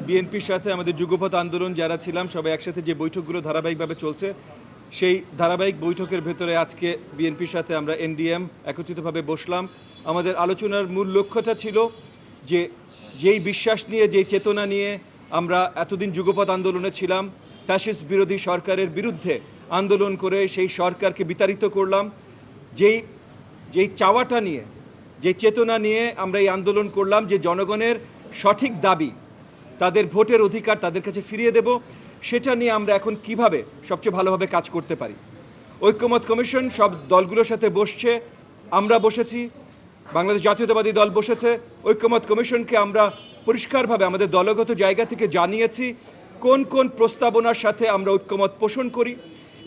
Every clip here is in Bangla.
বিএনপির সাথে আমাদের যুগপৎ আন্দোলন যারা ছিলাম সবাই একসাথে যে বৈঠকগুলো ধারাবাহিকভাবে চলছে সেই ধারাবাহিক বৈঠকের ভেতরে আজকে বিএনপির সাথে আমরা এনডিএম একত্রিতভাবে বসলাম। আমাদের আলোচনার মূল লক্ষ্যটা ছিল যে যেই বিশ্বাস নিয়ে যেই চেতনা নিয়ে আমরা এতদিন যুগপৎ আন্দোলনে ছিলাম, ফ্যাসিস্ট বিরোধী সরকারের বিরুদ্ধে আন্দোলন করে সেই সরকারকে বিতাড়িত করলাম, যেই চাওয়াটা নিয়ে যে চেতনা নিয়ে আমরা এই আন্দোলন করলাম যে জনগণের সঠিক দাবি, তাদের ভোটের অধিকার তাদের কাছে ফিরিয়ে দেব, সেটা নিয়ে আমরা এখন কিভাবে সবচেয়ে ভালোভাবে কাজ করতে পারি। ঐক্যমত কমিশন সব দলগুলোর সাথে বসছে, আমরা বসেছি, বাংলাদেশ জাতীয়তাবাদী দল বসেছে। ঐক্যমত কমিশনকে আমরা পরিষ্কারভাবে আমাদের দলগত জায়গা থেকে জানিয়েছি কোন কোন প্রস্তাবনার সাথে আমরা ঐক্যমত পোষণ করি।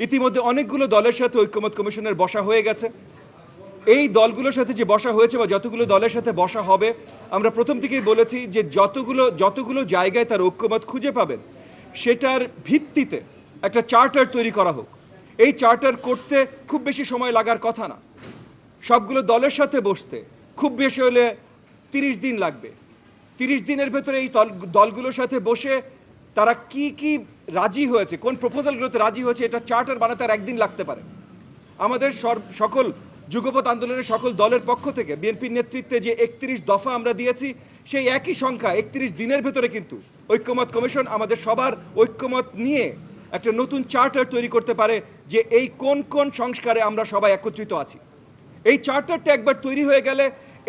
ইতিমধ্যে অনেকগুলো দলের সাথে ঐক্যমত কমিশনের বসা হয়ে গেছে। এই দলগুলোর সাথে যে বসা হয়েছে বা যতগুলো দলের সাথে বসা হবে, আমরা প্রথম থেকেই বলেছি যে যতগুলো জায়গায় তার ঐক্যমত খুঁজে পাবেন সেটার ভিত্তিতে একটা চার্টার তৈরি করা হোক। এই চার্টার করতে খুব বেশি সময় লাগার কথা না, সবগুলো দলের সাথে বসতে খুব বেশি হলে 30 দিন লাগবে। 30 দিনের ভেতরে এই দলগুলোর সাথে বসে তারা কি রাজি হয়েছে, কোন প্রপোজালগুলোতে রাজি হয়েছে, এটা চার্টার বানাতে আর একদিন লাগতে পারে। আমাদের সকল যুগপৎ আন্দোলনের সকল দলের পক্ষ থেকে বিএনপির নেতৃত্বে যে 31 দফা আমরা দিয়েছি, সেই একই সংখ্যা 31 দিনের ভেতরে কিন্তু ঐক্যমত কমিশন আমাদের সবার ঐক্যমত নিয়ে একটা নতুন চার্টার তৈরি করতে পারে যে এই কোন কোন সংস্কারে আমরা সবাই একত্রিত আছি। এই চার্টারটা একবার তৈরি হয়ে গেলে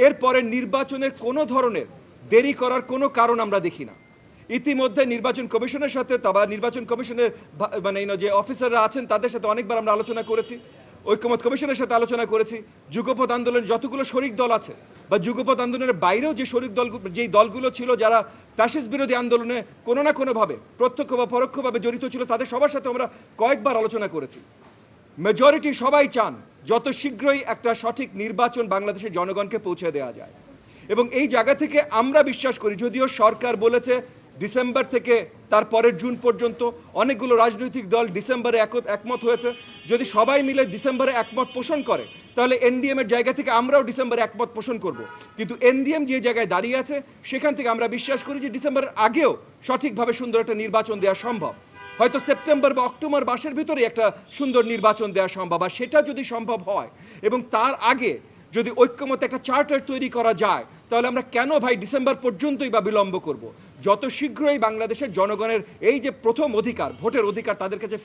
এরপরে নির্বাচনের কোনো ধরনের দেরি করার কোনো কারণ আমরা দেখি না। ইতিমধ্যে নির্বাচন কমিশনের সাথে বা নির্বাচন কমিশনের যে অফিসাররা আছেন তাদের সাথে অনেকবার আমরা আলোচনা করেছি, ঐক্যমত কমিশনের সাথে আলোচনা করেছি। যুগপৎ আন্দোলন যতগুলো শরিক দল আছে বা যুগপৎ আন্দোলনের বাইরেও যে যেই দলগুলো ছিল যারা ফ্যাসিস্ট বিরোধী আন্দোলনে কোনো না কোনোভাবে প্রত্যক্ষ বা পরোক্ষভাবে জড়িত ছিল, তাদের সবার সাথে আমরা কয়েকবার আলোচনা করেছি। মেজরিটি সবাই চান যত শীঘ্রই একটা সঠিক নির্বাচন বাংলাদেশের জনগণকে পৌঁছে দেওয়া যায়। এবং এই জায়গা থেকে আমরা বিশ্বাস করি, যদিও সরকার বলেছে ডিসেম্বর থেকে তারপরের জুন পর্যন্ত, অনেকগুলো রাজনৈতিক দল ডিসেম্বরে একমত হয়েছে, যদি সবাই মিলে ডিসেম্বরে একমত পোষণ করে তাহলে এনডিএমের জায়গা থেকে আমরাও ডিসেম্বরে একমত পোষণ করব। কিন্তু এনডিএম যে জায়গায় দাঁড়িয়ে আছে সেখান থেকে আমরা বিশ্বাস করি যে ডিসেম্বরের আগেও সঠিকভাবে সুন্দর একটা নির্বাচন দেওয়া সম্ভব। হয়তো সেপ্টেম্বর বা অক্টোবর মাসের ভিতরে একটা সুন্দর নির্বাচন দেওয়া সম্ভব। আর সেটা যদি সম্ভব হয় এবং তার আগে যদি ঐক্যমত একটা চার্টার তৈরি করা যায়, তাহলে আমরা কেন ভাই ডিসেম্বর পর্যন্তই বা বিলম্ব করব? যত শীঘ্রই বাংলাদেশের জনগণের এই যে প্রথম অধিকার, ভোটের অধিকার তাদের কাছে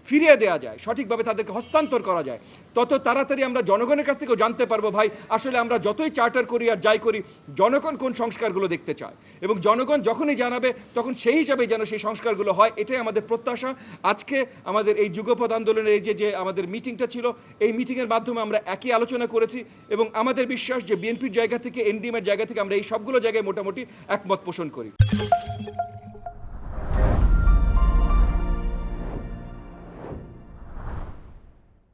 ফিরিয়ে দেওয়া যায়, সঠিকভাবে তাদেরকে হস্তান্তর করা যায়, তত তাড়াতাড়ি আমরা জনগণের কাছ থেকেও জানতে পারবো ভাই আসলে আমরা যতই চার্টার করি আর যাই করি জনগণ কোন সংস্কারগুলো দেখতে চায়। এবং জনগণ যখনই জানাবে তখন সেই হিসাবেই যেন সেই সংস্কারগুলো হয়, এটাই আমাদের প্রত্যাশা। আজকে আমাদের এই যুগপৎ আন্দোলনের এই যে আমাদের মিটিংটা ছিল, এই মিটিংয়ের মাধ্যমে আমরা একই আলোচনা করেছি এবং আমাদের বিশ্বাস যে বিএনপির জায়গা থেকে এনডিএমের জায়গা থেকে আমরা এই সবগুলো জায়গায় মোটামুটি একমত পোষণ করি।